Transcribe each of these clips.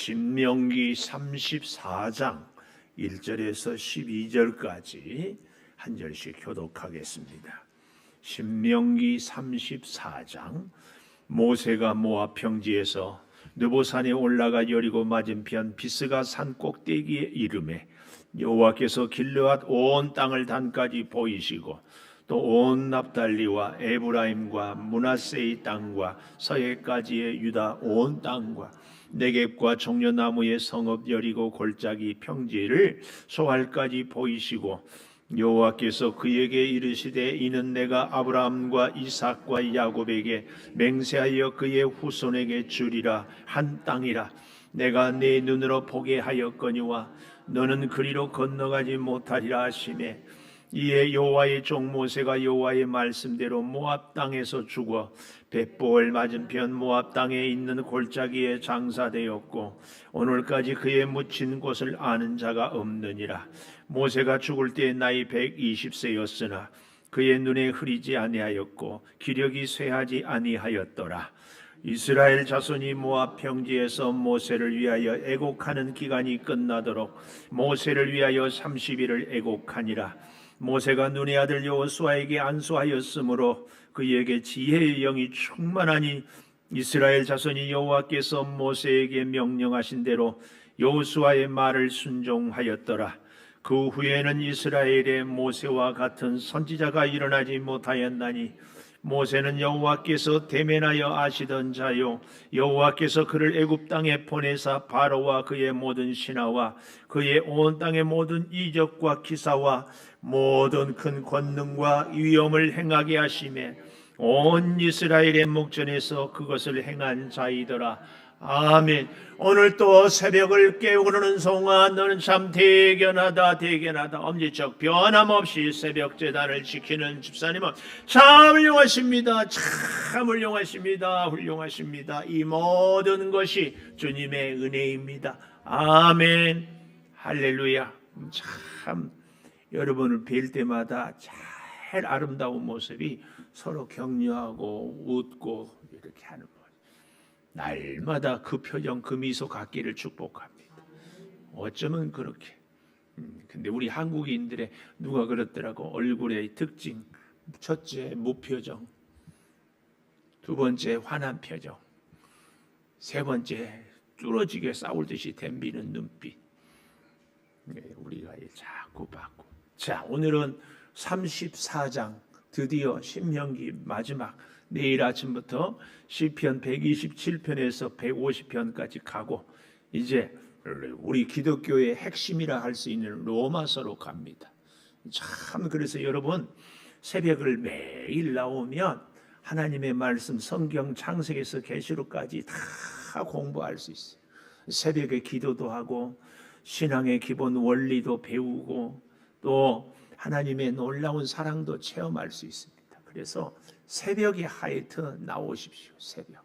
신명기 34장 1절에서 12절까지 한 절씩 교독하겠습니다. 신명기 34장. 모세가 모압 평지에서 느보산에 올라가 여리고 맞은편 비스가 산 꼭대기에 이르매 여호와께서 길르앗 온 땅을 단까지 보이시고 또 온 납달리와 에브라임과 므낫세의 땅과 서해까지의 유다 온 땅과 네겝과 종려나무의 성읍 여리고 골짜기 평지를 소알까지 보이시고 여호와께서 그에게 이르시되 이는 내가 아브라함과 이삭과 야곱에게 맹세하여 그의 후손에게 주리라 한 땅이라. 내가 네 눈으로 보게 하였거니와 너는 그리로 건너가지 못하리라 하시매 이에 여호와의 종 모세가 여호와의 말씀대로 모압 땅에서 죽어 벳보을 맞은편 모압 땅에 있는 골짜기에 장사되었고 오늘까지 그의 묻힌 곳을 아는 자가 없느니라. 모세가 죽을 때 나이 120세였으나 그의 눈에 흐리지 아니하였고 기력이 쇠하지 아니하였더라. 이스라엘 자손이 모압 평지에서 모세를 위하여 애곡하는 기간이 끝나도록 모세를 위하여 30일을 애곡하니라. 모세가 눈의 아들 여호수아에게 안수하였으므로 그에게 지혜의 영이 충만하니 이스라엘 자손이 여호와께서 모세에게 명령하신 대로 여호수아의 말을 순종하였더라. 그 후에는 이스라엘에 모세와 같은 선지자가 일어나지 못하였나니 모세는 여호와께서 대면하여 아시던 자요 여호와께서 그를 애굽 땅에 보내사 바로와 그의 모든 신하와 그의 온 땅의 모든 이적과 기사와 모든 큰 권능과 위엄을 행하게 하시매 온 이스라엘의 목전에서 그것을 행한 자이더라. 아멘. 오늘 또 새벽을 깨우는 송아 너는 참 대견하다 대견하다. 엄지척 변함없이 새벽 제단을 지키는 집사님은 참 훌륭하십니다. 참 훌륭하십니다. 훌륭하십니다. 이 모든 것이 주님의 은혜입니다. 아멘. 할렐루야. 참 여러분을 뵐 때마다 제일 아름다운 모습이 서로 격려하고 웃고 이렇게 하는 모습. 날마다 그 표정 그 미소 갖기를 축복합니다. 어쩌면 그렇게. 근데 우리 한국인들의 누가 그렇더라고. 얼굴의 특징. 첫째 무표정, 두 번째 화난 표정, 세 번째 뚫어지게 싸울 듯이 덤비는 눈빛. 우리가 자꾸 받고. 자, 오늘은 34장 드디어 신명기 마지막. 내일 아침부터 시편 127편에서 150편까지 가고 이제 우리 기독교의 핵심이라 할 수 있는 로마서로 갑니다. 참 그래서 여러분 새벽을 매일 나오면 하나님의 말씀 성경 창세기에서 계시록까지 다 공부할 수 있어요. 새벽에 기도도 하고 신앙의 기본 원리도 배우고 또 하나님의 놀라운 사랑도 체험할 수 있습니다. 그래서 새벽에 하여튼 나오십시오. 새벽.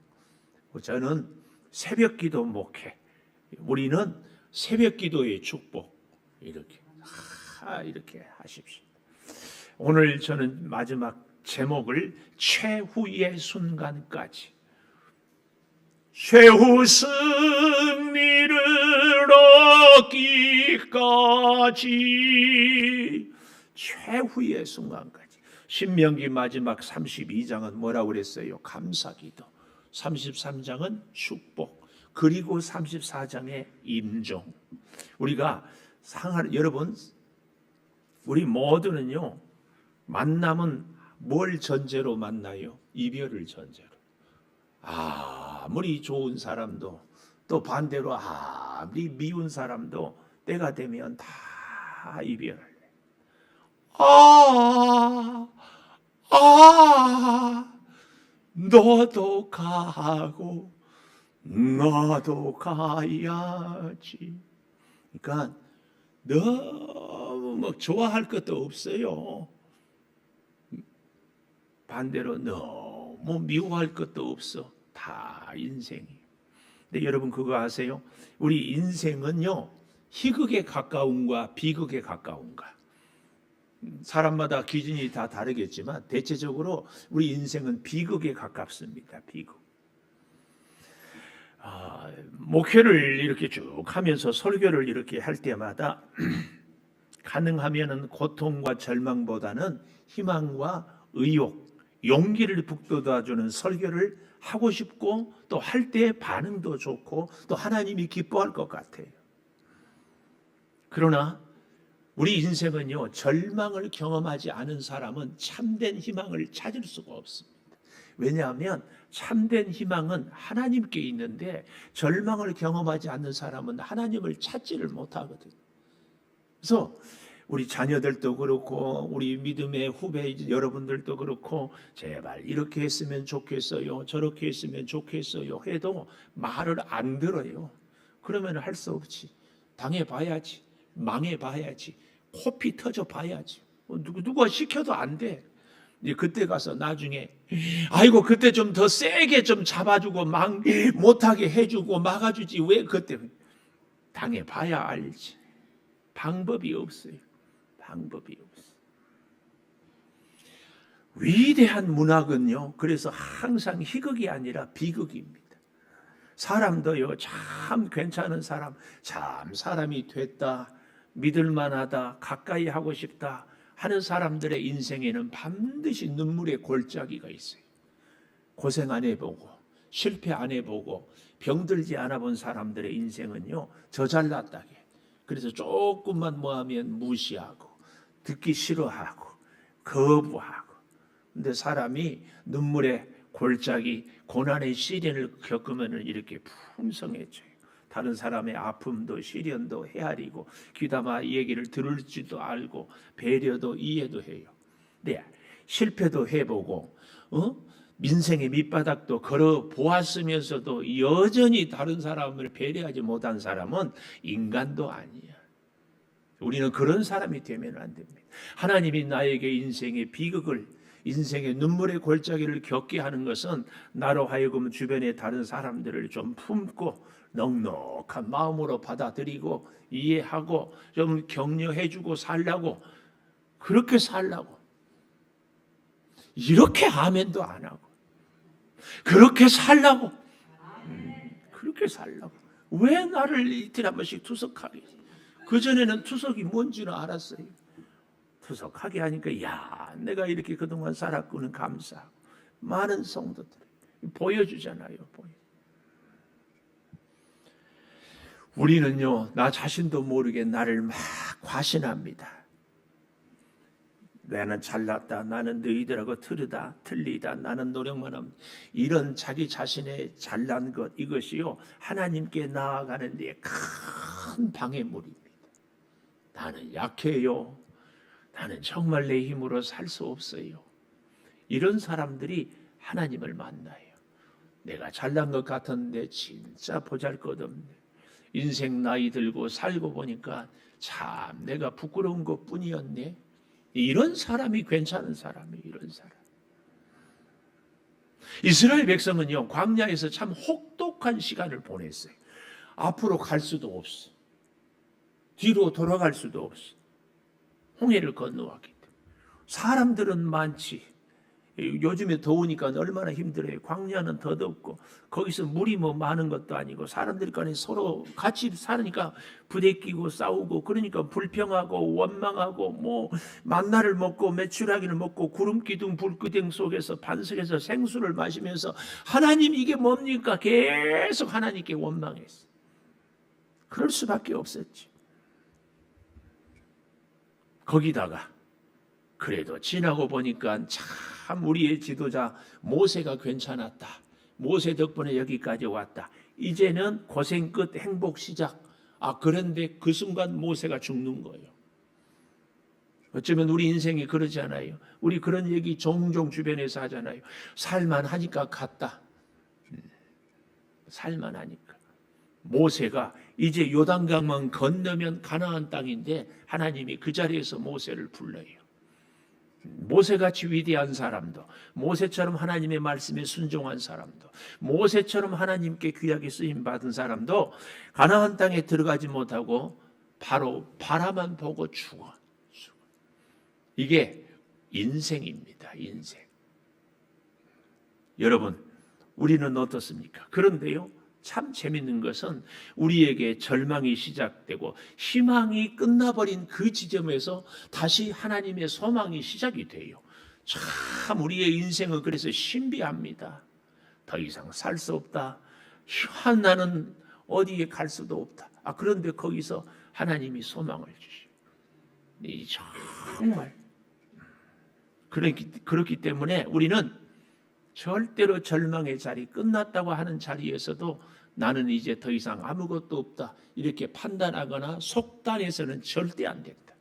저는 새벽 기도 목회. 우리는 새벽 기도의 축복. 이렇게 하십시오. 오늘 저는 마지막 제목을 최후의 순간까지. 최후 승리를 얻기까지. 최후의 순간까지. 신명기 마지막 32장은 뭐라고 그랬어요? 감사기도. 33장은 축복. 그리고 34장의 임종. 우리가 여러분 우리 모두는요 만남은 뭘 전제로 만나요? 이별을 전제로. 아무리 좋은 사람도 또 반대로 아무리 미운 사람도 때가 되면 다 이별을. 너도 가고 나도 가야지. 그러니까 너무 막 좋아할 것도 없어요. 반대로 너무 미워할 것도 없어. 다 인생이. 근데 여러분 그거 아세요? 우리 인생은요 희극에 가까운가 비극에 가까운가. 사람마다 기준이 다 다르겠지만 대체적으로 우리 인생은 비극에 가깝습니다. 비극. 목회를 이렇게 쭉 하면서 설교를 이렇게 할 때마다 가능하면은 고통과 절망보다는 희망과 의욕, 용기를 북돋아주는 설교를 하고 싶고 또 할 때 반응도 좋고 또 하나님이 기뻐할 것 같아요. 그러나 우리 인생은요, 절망을 경험하지 않은 사람은 참된 희망을 찾을 수가 없습니다. 왜냐하면 참된 희망은 하나님께 있는데 절망을 경험하지 않는 사람은 하나님을 찾지를 못하거든요. 그래서 우리 자녀들도 그렇고 우리 믿음의 후배 여러분들도 그렇고 제발 이렇게 했으면 좋겠어요, 저렇게 했으면 좋겠어요 해도 말을 안 들어요. 그러면 할 수 없지. 당해봐야지, 망해봐야지, 코피 터져봐야지. 누가 시켜도 안 돼. 이제 그때 가서 나중에 아이고 그때 좀 더 세게 좀 잡아주고 못하게 해주고 막아주지 왜 그때. 당해봐야 알지. 방법이 없어요. 방법이 없어요. 위대한 문학은요, 그래서 항상 희극이 아니라 비극입니다. 사람도요, 참 괜찮은 사람, 참 사람이 됐다, 믿을만하다, 가까이 하고 싶다 하는 사람들의 인생에는 반드시 눈물의 골짜기가 있어요. 고생 안 해보고 실패 안 해보고 병들지 않아 본 사람들의 인생은요, 저 잘났다게. 그래서 조금만 뭐하면 무시하고 듣기 싫어하고 거부하고. 근데 사람이 눈물의 골짜기, 고난의 시련을 겪으면 이렇게 풍성해져요. 다른 사람의 아픔도 시련도 헤아리고 귀담아 얘기를 들을지도 알고 배려도 이해도 해요. 네, 실패도 해보고 민생의 밑바닥도 걸어 보았으면서도 여전히 다른 사람을 배려하지 못한 사람은 인간도 아니야. 우리는 그런 사람이 되면 안 됩니다. 하나님이 나에게 인생의 비극을, 인생의 눈물의 골짜기를 겪게 하는 것은 나로 하여금 주변의 다른 사람들을 좀 품고 넉넉한 마음으로 받아들이고 이해하고 좀 격려해주고 살라고, 그렇게 살라고. 이렇게 아멘도 안 하고 그렇게 살라고. 그렇게 살라고. 왜 나를 이틀 한 번씩 투석하게. 그전에는 투석이 뭔지는 알았어요. 투석하게 하니까 야, 내가 이렇게 그동안 살았구는 감사하고. 많은 성도들 보여주잖아요. 우리는요, 나 자신도 모르게 나를 막 과신합니다. 나는 잘났다, 나는 너희들하고 틀리다, 나는 노력만 합니다. 이런 자기 자신의 잘난 것, 이것이요, 하나님께 나아가는 데 큰 방해물입니다. 나는 약해요. 나는 정말 내 힘으로 살 수 없어요. 이런 사람들이 하나님을 만나요. 내가 잘난 것 같은데 진짜 보잘것없네. 인생 나이 들고 살고 보니까 참 내가 부끄러운 것뿐이었네. 이런 사람이 괜찮은 사람이에요. 이런 사람. 이스라엘 백성은요, 광야에서 참 혹독한 시간을 보냈어요. 앞으로 갈 수도 없어. 뒤로 돌아갈 수도 없어. 홍해를 건너왔기 때문에. 사람들은 많지. 요즘에 더우니까 얼마나 힘들어요. 광야는 더 덥고 거기서 물이 뭐 많은 것도 아니고 사람들 간에 서로 같이 사니까 부대끼고 싸우고 그러니까 불평하고 원망하고 뭐 만나를 먹고 메추라기를 먹고 구름기둥 불기둥 속에서 반석에서 생수를 마시면서 하나님 이게 뭡니까? 계속 하나님께 원망했어. 그럴 수밖에 없었지. 거기다가 그래도 지나고 보니까 참 우리의 지도자 모세가 괜찮았다. 모세 덕분에 여기까지 왔다. 이제는 고생 끝 행복 시작. 그런데 그 순간 모세가 죽는 거예요. 어쩌면 우리 인생이 그러지 않아요? 우리 그런 얘기 종종 주변에서 하잖아요. 살만하니까 갔다. 살만하니까. 모세가 이제 요단강만 건너면 가나안 땅인데 하나님이 그 자리에서 모세를 불러요. 모세같이 위대한 사람도, 모세처럼 하나님의 말씀에 순종한 사람도, 모세처럼 하나님께 귀하게 쓰임받은 사람도 가나안 땅에 들어가지 못하고 바로 바라만 보고 죽어. 이게 인생입니다. 인생. 여러분, 우리는 어떻습니까? 그런데요, 참 재밌는 것은 우리에게 절망이 시작되고 희망이 끝나버린 그 지점에서 다시 하나님의 소망이 시작이 돼요. 참 우리의 인생은 그래서 신비합니다. 더 이상 살 수 없다. 나는 어디에 갈 수도 없다. 그런데 거기서 하나님이 소망을 주시오. 정말 그렇기 때문에 우리는 절대로 절망의 자리, 끝났다고 하는 자리에서도 나는 이제 더 이상 아무것도 없다 이렇게 판단하거나 속단해서는 절대 안 된다.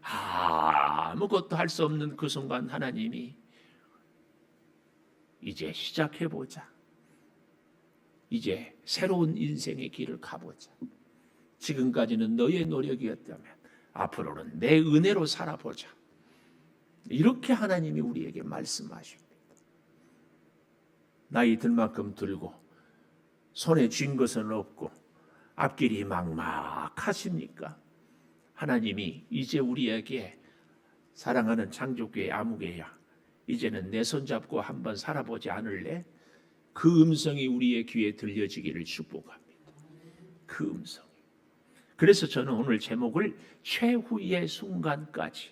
아무것도 할 수 없는 그 순간 하나님이 이제 시작해보자. 이제 새로운 인생의 길을 가보자. 지금까지는 너의 노력이었다면 앞으로는 내 은혜로 살아보자. 이렇게 하나님이 우리에게 말씀하십니다. 나이 들 만큼 들고 손에 쥔 것은 없고 앞길이 막막하십니까? 하나님이 이제 우리에게 사랑하는 창조교회 아무개야, 이제는 내 손잡고 한번 살아보지 않을래? 그 음성이 우리의 귀에 들려지기를 축복합니다. 그 음성이. 그래서 저는 오늘 제목을 최후의 순간까지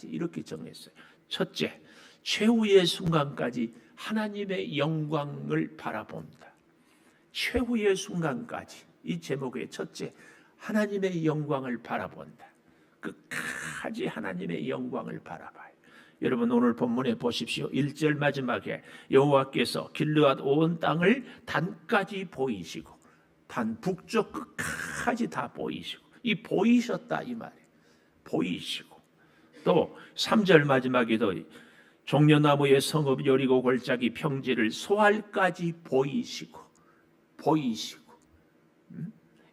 이렇게 정했어요. 첫째, 최후의 순간까지 하나님의 영광을 바라본다. 최후의 순간까지, 이 제목의 첫째, 하나님의 영광을 바라본다. 끝까지 하나님의 영광을 바라봐요. 여러분 오늘 본문에 보십시오. 1절 마지막에 여호와께서 길르앗 온 땅을 단까지 보이시고, 단 북쪽 끝까지 다 보이시고, 이 보이셨다 이 말이에요. 보이시고, 또 3절 마지막에도 종려나무의 성읍 여리고 골짜기 평지를 소알까지 보이시고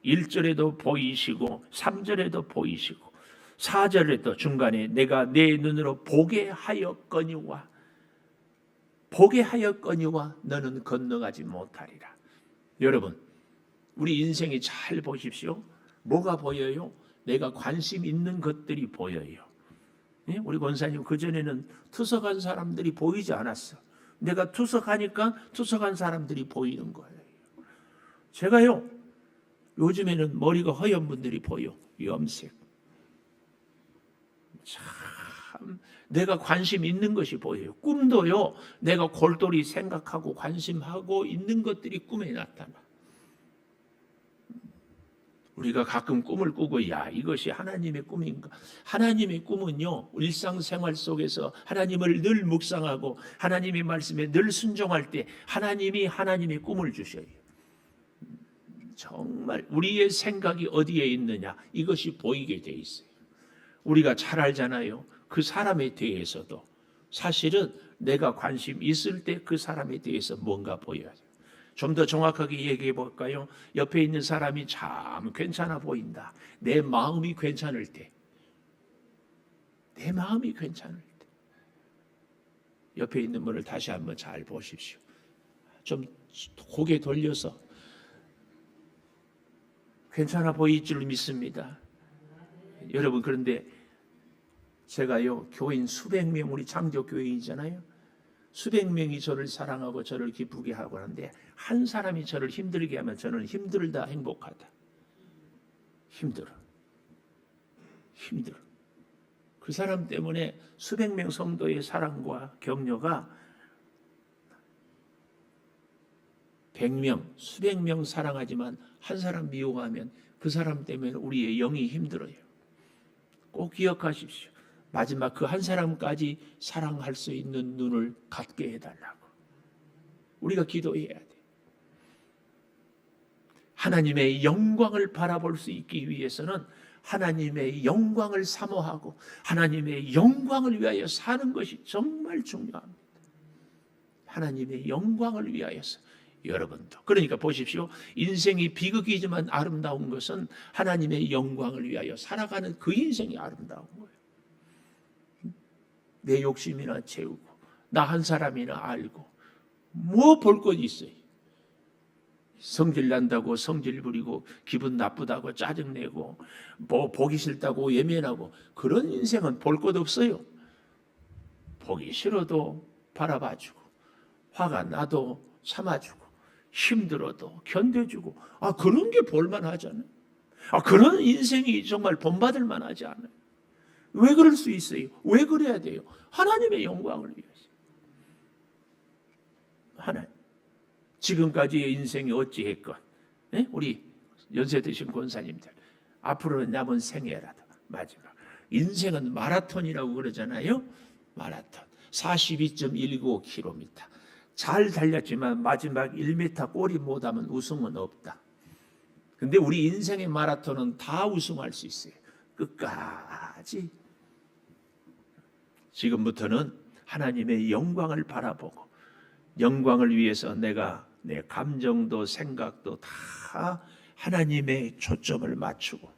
1절에도 보이시고 3절에도 보이시고 4절에도 중간에 내가 내 눈으로 보게 하였거니와 너는 건너가지 못하리라. 여러분 우리 인생이 잘 보십시오. 뭐가 보여요? 내가 관심 있는 것들이 보여요. 우리 권사님 그전에는 투석한 사람들이 보이지 않았어. 내가 투석하니까 투석한 사람들이 보이는 거예요. 제가요 요즘에는 머리가 허연 분들이 보여. 염색. 참 내가 관심 있는 것이 보여요. 꿈도요 내가 골똘히 생각하고 관심하고 있는 것들이 꿈에 나타나. 우리가 가끔 꿈을 꾸고 야 이것이 하나님의 꿈인가? 하나님의 꿈은요 일상생활 속에서 하나님을 늘 묵상하고 하나님의 말씀에 늘 순종할 때 하나님이 하나님의 꿈을 주셔요. 정말 우리의 생각이 어디에 있느냐 이것이 보이게 돼 있어요. 우리가 잘 알잖아요. 그 사람에 대해서도 사실은 내가 관심 있을 때 그 사람에 대해서 뭔가 보여야 돼요. 좀 더 정확하게 얘기해 볼까요? 옆에 있는 사람이 참 괜찮아 보인다. 내 마음이 괜찮을 때. 옆에 있는 분을 다시 한번 잘 보십시오. 좀 고개 돌려서 괜찮아 보일 줄 믿습니다. 여러분 그런데 제가요 교인 수백 명 우리 창조교회이잖아요. 수백 명이 저를 사랑하고 저를 기쁘게 하고 하는데 한 사람이 저를 힘들게 하면 저는 힘들다 행복하다. 힘들어. 그 사람 때문에 수백 명 성도의 사랑과 격려가 100명, 수백 명 사랑하지만 한 사람 미워하면 그 사람 때문에 우리의 영이 힘들어요. 꼭 기억하십시오. 마지막 그 한 사람까지 사랑할 수 있는 눈을 갖게 해달라고 우리가 기도해야 돼. 하나님의 영광을 바라볼 수 있기 위해서는 하나님의 영광을 사모하고 하나님의 영광을 위하여 사는 것이 정말 중요합니다. 하나님의 영광을 위하여서 여러분도 그러니까 보십시오. 인생이 비극이지만 아름다운 것은 하나님의 영광을 위하여 살아가는 그 인생이 아름다운 거예요. 내 욕심이나 채우고 나 한 사람이나 알고 뭐 볼 것 있어요. 성질 난다고 성질 부리고 기분 나쁘다고 짜증내고 뭐 보기 싫다고 외면하고 그런 인생은 볼 것 없어요. 보기 싫어도 바라봐주고 화가 나도 참아주고 힘들어도 견뎌주고, 그런 게 볼만하잖아요. 그런 인생이 정말 본받을 만하지 않아요. 왜 그럴 수 있어요? 왜 그래야 돼요? 하나님의 영광을 위해서. 하나님, 지금까지의 인생이 어찌했건, 우리 연세 드신 권사님들, 앞으로 남은 생애라도 마지막 인생은 마라톤이라고 그러잖아요. 마라톤 42.19km 잘 달렸지만 마지막 1m 골이 못하면 우승은 없다. 근데 우리 인생의 마라톤은 다 우승할 수 있어요. 끝까지. 지금부터는 하나님의 영광을 바라보고 영광을 위해서 내가 내 감정도 생각도 다 하나님의 초점을 맞추고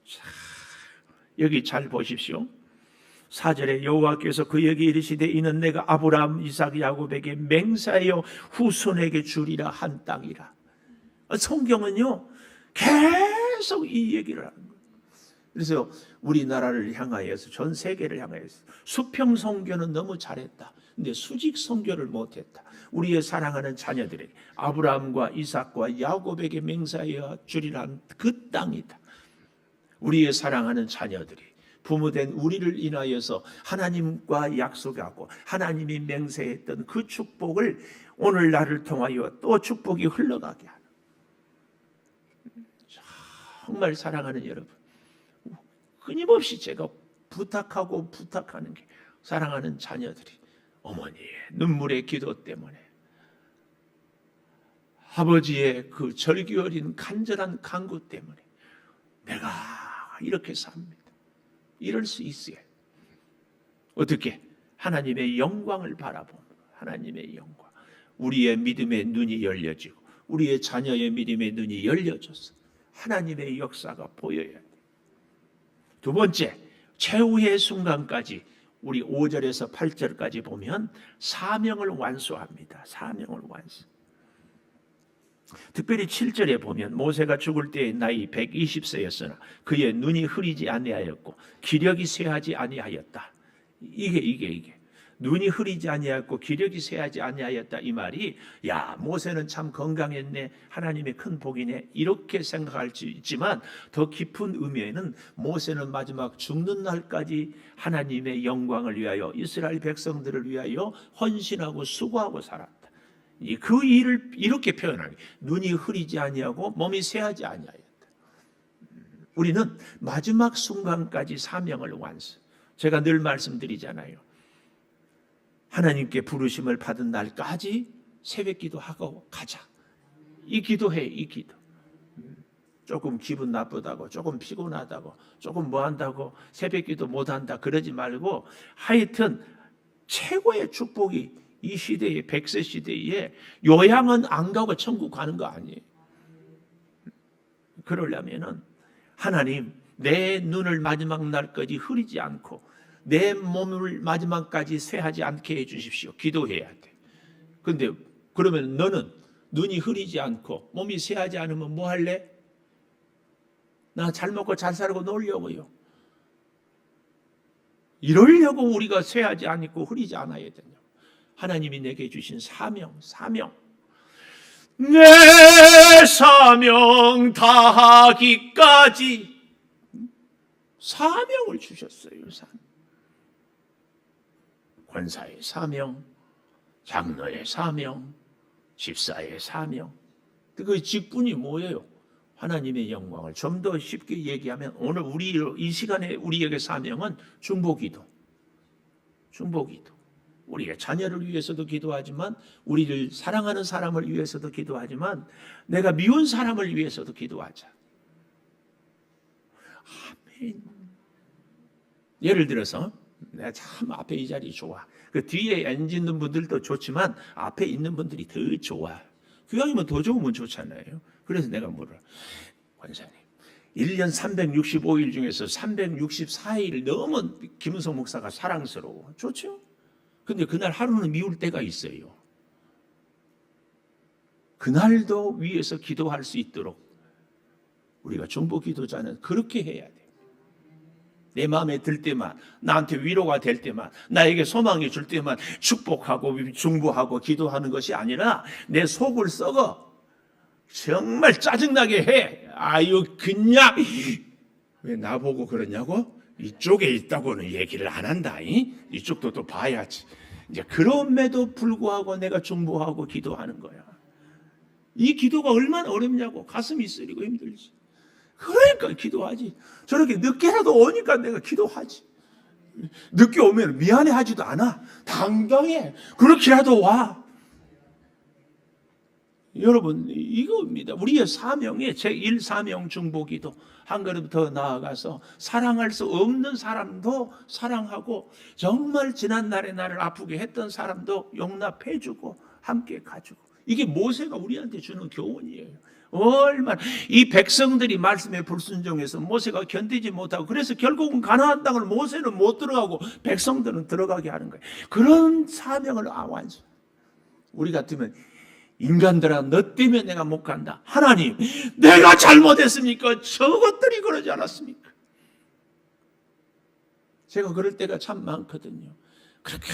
자, 여기 잘 보십시오. 4절에 여호와께서 그에게 이르시되 이는 내가 아브라함 이삭 야곱에게 맹세하여 후손에게 주리라 한 땅이라. 성경은요 계속 이 얘기를 하는 거예요. 그래서 우리나라를 향하여서 전 세계를 향하여서 수평 선교는 너무 잘했다. 근데 수직 선교를 못했다. 우리의 사랑하는 자녀들에게 아브라함과 이삭과 야곱에게 맹세하여 주리라 그 땅이다. 우리의 사랑하는 자녀들이 부모된 우리를 인하여서 하나님과 약속하고 하나님이 맹세했던 그 축복을 오늘 나를 통하여 또 축복이 흘러가게 하는, 정말 사랑하는 여러분, 끊임없이 제가 부탁하는 게 사랑하는 자녀들이 어머니의 눈물의 기도 때문에 아버지의 그 절기 어린 간절한 간구 때문에 내가 이렇게 삽니다. 이럴 수 있어요. 어떻게? 하나님의 영광을 바라보면 하나님의 영광, 우리의 믿음의 눈이 열려지고 우리의 자녀의 믿음의 눈이 열려져서 하나님의 역사가 보여야 돼. 두 번째, 최후의 순간까지 우리 5절에서 8절까지 보면 사명을 완수합니다. 사명을 완수. 특별히 7절에 보면 모세가 죽을 때의 나이 120세였으나 그의 눈이 흐리지 아니하였고 기력이 쇠하지 아니하였다. 이게 눈이 흐리지 아니하였고 기력이 쇠하지 아니하였다. 이 말이 야, 모세는 참 건강했네, 하나님의 큰 복이네, 이렇게 생각할 수 있지만 더 깊은 의미에는 모세는 마지막 죽는 날까지 하나님의 영광을 위하여 이스라엘 백성들을 위하여 헌신하고 수고하고 살았다. 그 일을 이렇게 표현하는 거예요. 눈이 흐리지 아니하고 몸이 쇠하지 아니하였다. 우리는 마지막 순간까지 사명을 완수. 제가 늘 말씀드리잖아요. 하나님께 부르심을 받은 날까지 새벽기도 하고 가자. 이 기도해, 이 기도. 조금 기분 나쁘다고, 조금 피곤하다고, 조금 뭐 한다고 새벽기도 못한다 그러지 말고 하여튼 최고의 축복이 이 시대에 100세 시대에 요양은 안 가고 천국 가는 거 아니에요. 그러려면은 하나님, 내 눈을 마지막 날까지 흐리지 않고 내 몸을 마지막까지 쇠하지 않게 해주십시오. 기도해야 돼. 근데 그러면 너는 눈이 흐리지 않고 몸이 쇠하지 않으면 뭐 할래? 나 잘 먹고 잘 살고 놀려고요. 이러려고 우리가 쇠하지 않고 흐리지 않아야 되냐. 하나님이 내게 주신 사명. 내 사명 다하기까지 사명을 주셨어요. 권사의 사명, 장로의 사명, 집사의 사명. 그 직분이 뭐예요? 하나님의 영광을 좀 더 쉽게 얘기하면 오늘 이 시간에 우리에게 사명은 중보기도. 우리의 자녀를 위해서도 기도하지만 우리를 사랑하는 사람을 위해서도 기도하지만 내가 미운 사람을 위해서도 기도하자. 아멘. 예를 들어서 내가 참 앞에 이 자리 좋아. 그 뒤에 앉는 분들도 좋지만 앞에 있는 분들이 더 좋아. 교양이면 더 좋으면 좋잖아요. 그래서 내가 뭐라, 권사님 1년 365일 중에서 364일 너무 김은성 목사가 사랑스러워. 좋죠? 근데 그날 하루는 미울 때가 있어요. 그날도 위에서 기도할 수 있도록 우리가 중보 기도자는 그렇게 해야 돼요. 내 마음에 들 때만, 나한테 위로가 될 때만, 나에게 소망이 줄 때만 축복하고 중보하고 기도하는 것이 아니라 내 속을 썩어 정말 짜증나게 해. 아유 그냥 왜 나보고 그러냐고? 이쪽에 있다고는 얘기를 안 한다. 이쪽도 또 봐야지. 이제 그럼에도 불구하고 내가 중보하고 기도하는 거야. 이 기도가 얼마나 어렵냐고. 가슴이 쓰리고 힘들지. 그러니까 기도하지. 저렇게 늦게라도 오니까 내가 기도하지. 늦게 오면 미안해하지도 않아. 당당해. 그렇게라도 와. 여러분 이겁니다. 우리의 사명이 제1사명 중보기도. 한 걸음 더 나아가서 사랑할 수 없는 사람도 사랑하고 정말 지난날에 나를 아프게 했던 사람도 용납해주고 함께 가주고. 이게 모세가 우리한테 주는 교훈이에요. 얼마나 이 백성들이 말씀에 불순종해서 모세가 견디지 못하고 그래서 결국은 가나안 땅을 모세는 못 들어가고 백성들은 들어가게 하는 거예요. 그런 사명을 완수. 우리 같으면 인간들아 너 때문에 내가 못 간다. 하나님 내가 잘못했습니까? 저것들이 그러지 않았습니까? 제가 그럴 때가 참 많거든요. 그렇게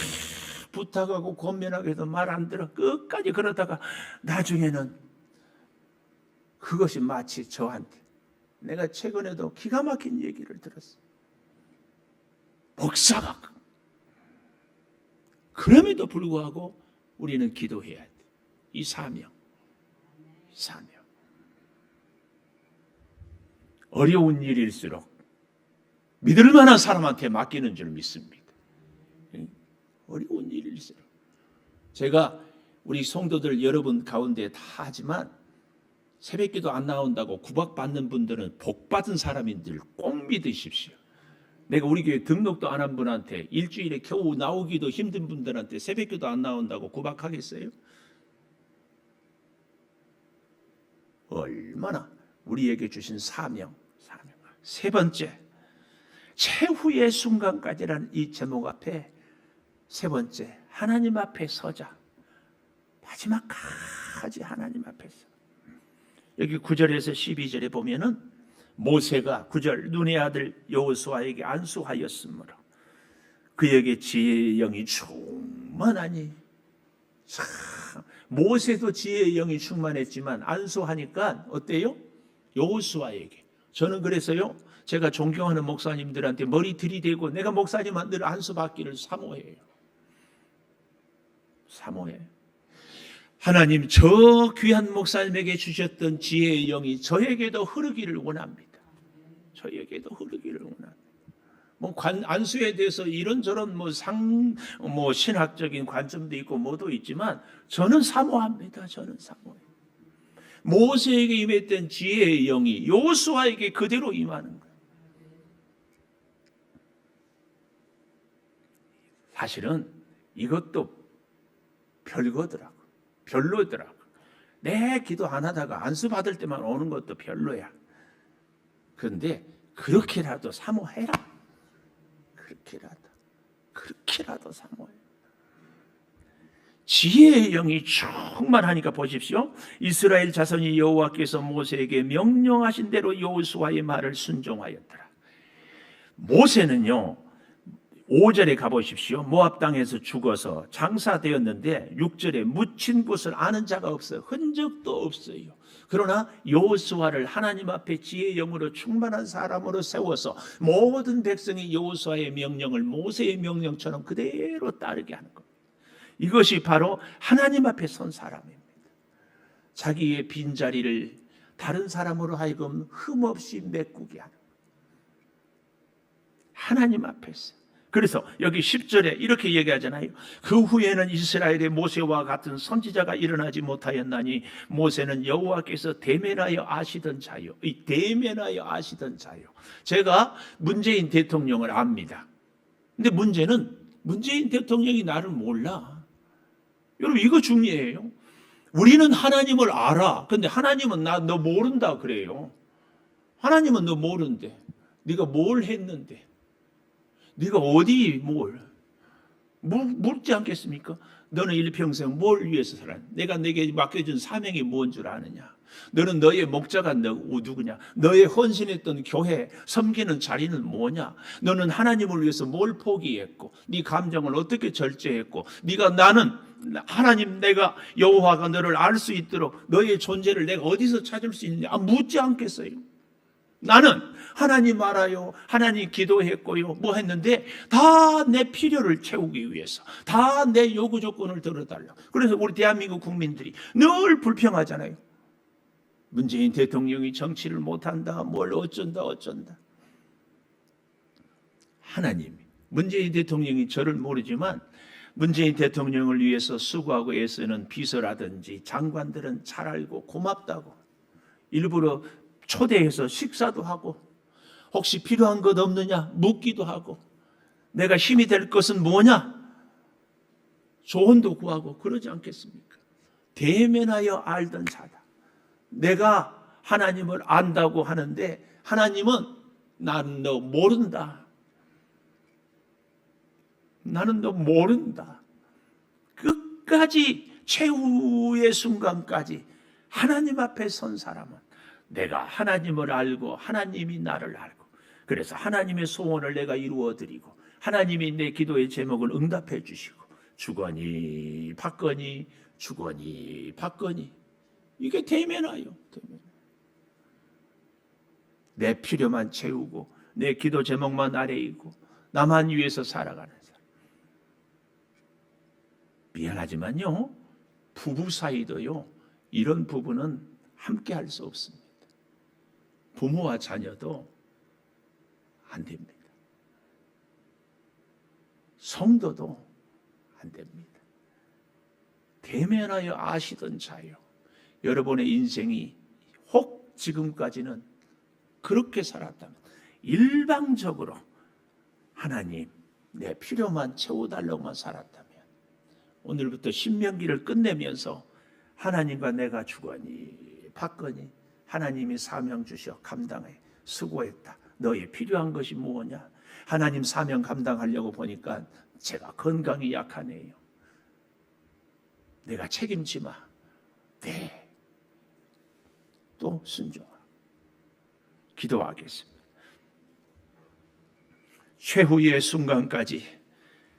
부탁하고 권면하고 해도 말 안 들어. 끝까지 그러다가 나중에는 그것이 마치 저한테, 내가 최근에도 기가 막힌 얘기를 들었어요. 목사가. 그럼에도 불구하고 우리는 기도해야 돼. 이 사명. 어려운 일일수록 믿을 만한 사람한테 맡기는 줄 믿습니다. 어려운 일일수록. 제가 우리 성도들 여러분 가운데 다 하지만 새벽기도 안 나온다고 구박받는 분들은 복받은 사람인 줄 꼭 믿으십시오. 내가 우리 교회 등록도 안 한 분한테 일주일에 겨우 나오기도 힘든 분들한테 새벽기도 안 나온다고 구박하겠어요? 얼마나 우리에게 주신 사명. 세 번째, 최후의 순간까지라는 이 제목 앞에 세 번째, 하나님 앞에 서자. 마지막까지 하나님 앞에 서. 여기 9절에서 12절에 보면은 모세가 9절 눈의 아들 여호수아에게 안수하였으므로 그에게 지혜의 영이 충만하니. 참 모세도 지혜의 영이 충만했지만 안수하니까 어때요? 여호수아에게. 저는 그래서요 제가 존경하는 목사님들한테 머리 들이대고 내가 목사님한테 늘 안수받기를 사모해요. 하나님 저 귀한 목사님에게 주셨던 지혜의 영이 저에게도 흐르기를 원합니다. 안수에 대해서 이런저런 신학적인 관점도 있고 뭐도 있지만 저는 사모합니다. 모세에게 임했던 지혜의 영이 여호수아에게 그대로 임하는 거예요. 사실은 이것도 별로더라고. 내 기도 안 하다가 안수 받을 때만 오는 것도 별로야. 그런데 그렇게라도 사모해라. 그렇게라도 사모해. 지혜의 영이 충만하니까 보십시오. 이스라엘 자손이 여호와께서 모세에게 명령하신 대로 여호수아의 말을 순종하였더라. 모세는요 5절에 가보십시오. 모압 땅에서 죽어서 장사되었는데 6절에 묻힌 곳을 아는 자가 없어요. 흔적도 없어요. 그러나 여호수아를 하나님 앞에 지혜의 영으로 충만한 사람으로 세워서 모든 백성이 여호수아의 명령을 모세의 명령처럼 그대로 따르게 하는 겁니다. 이것이 바로 하나님 앞에 선 사람입니다. 자기의 빈자리를 다른 사람으로 하여금 흠없이 메꾸게 하는 거예요. 하나님 앞에서. 그래서 여기 10절에 이렇게 얘기하잖아요. 그 후에는 이스라엘의 모세와 같은 선지자가 일어나지 못하였나니 모세는 여호와께서 대면하여 아시던 자요. 제가 문재인 대통령을 압니다. 근데 문제는 문재인 대통령이 나를 몰라. 여러분 이거 중요해요. 우리는 하나님을 알아. 근데 하나님은 너 모른다 그래요. 하나님은 너 모른대. 네가 뭘 했는데. 네가 어디 묻지 않겠습니까? 너는 일평생 뭘 위해서 살았냐? 내가 내게 맡겨준 사명이 뭔 줄 아느냐? 너는 너의 목자가 누구냐? 너의 헌신했던 교회 섬기는 자리는 뭐냐? 너는 하나님을 위해서 뭘 포기했고 네 감정을 어떻게 절제했고 네가 나는 하나님 내가 여호와가 너를 알 수 있도록 너의 존재를 내가 어디서 찾을 수 있느냐? 묻지 않겠어요? 나는 하나님 알아요. 하나님 기도했고요. 뭐 했는데 다 내 필요를 채우기 위해서 다 내 요구 조건을 들어달라. 그래서 우리 대한민국 국민들이 늘 불평하잖아요. 문재인 대통령이 정치를 못한다. 뭘 어쩐다. 하나님, 문재인 대통령이 저를 모르지만 문재인 대통령을 위해서 수고하고 애쓰는 비서라든지 장관들은 잘 알고 고맙다고 일부러 초대해서 식사도 하고 혹시 필요한 것 없느냐 묻기도 하고 내가 힘이 될 것은 뭐냐 조언도 구하고 그러지 않겠습니까? 대면하여 알던 자다. 내가 하나님을 안다고 하는데 하나님은 나는 너 모른다. 나는 너 모른다. 끝까지 최후의 순간까지 하나님 앞에 선 사람은 내가 하나님을 알고 하나님이 나를 알고 그래서 하나님의 소원을 내가 이루어드리고 하나님이 내 기도의 제목을 응답해 주시고 주거니 받거니 주거니 받거니 이게 대면하여 내 필요만 채우고 내 기도 제목만 아뢰이고 나만 위해서 살아가는 사람. 미안하지만요 부부 사이도요 이런 부부는 함께 할 수 없습니다. 부모와 자녀도 안 됩니다. 성도도 안 됩니다. 대면하여 아시던 자요. 여러분의 인생이 혹 지금까지는 그렇게 살았다면 일방적으로 하나님 내 필요만 채워달라고만 살았다면 오늘부터 신명기를 끝내면서 하나님과 내가 주거니 받거니 하나님이 사명 주셔 감당해 수고했다. 너의 필요한 것이 무엇냐? 하나님 사명 감당하려고 보니까 제가 건강이 약하네요. 내가 책임지 마. 네. 또 순종하라. 기도하겠습니다. 최후의 순간까지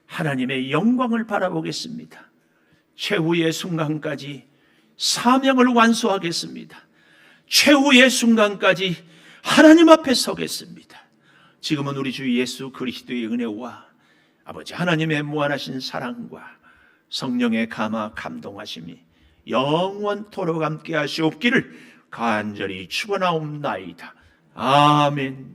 하나님의 영광을 바라보겠습니다. 최후의 순간까지 사명을 완수하겠습니다. 최후의 순간까지 하나님 앞에 서겠습니다. 지금은 우리 주 예수 그리스도의 은혜와 아버지 하나님의 무한하신 사랑과 성령의 감화 감동하심이 영원토록 함께 하시옵기를 간절히 축원하옵나이다. 아멘.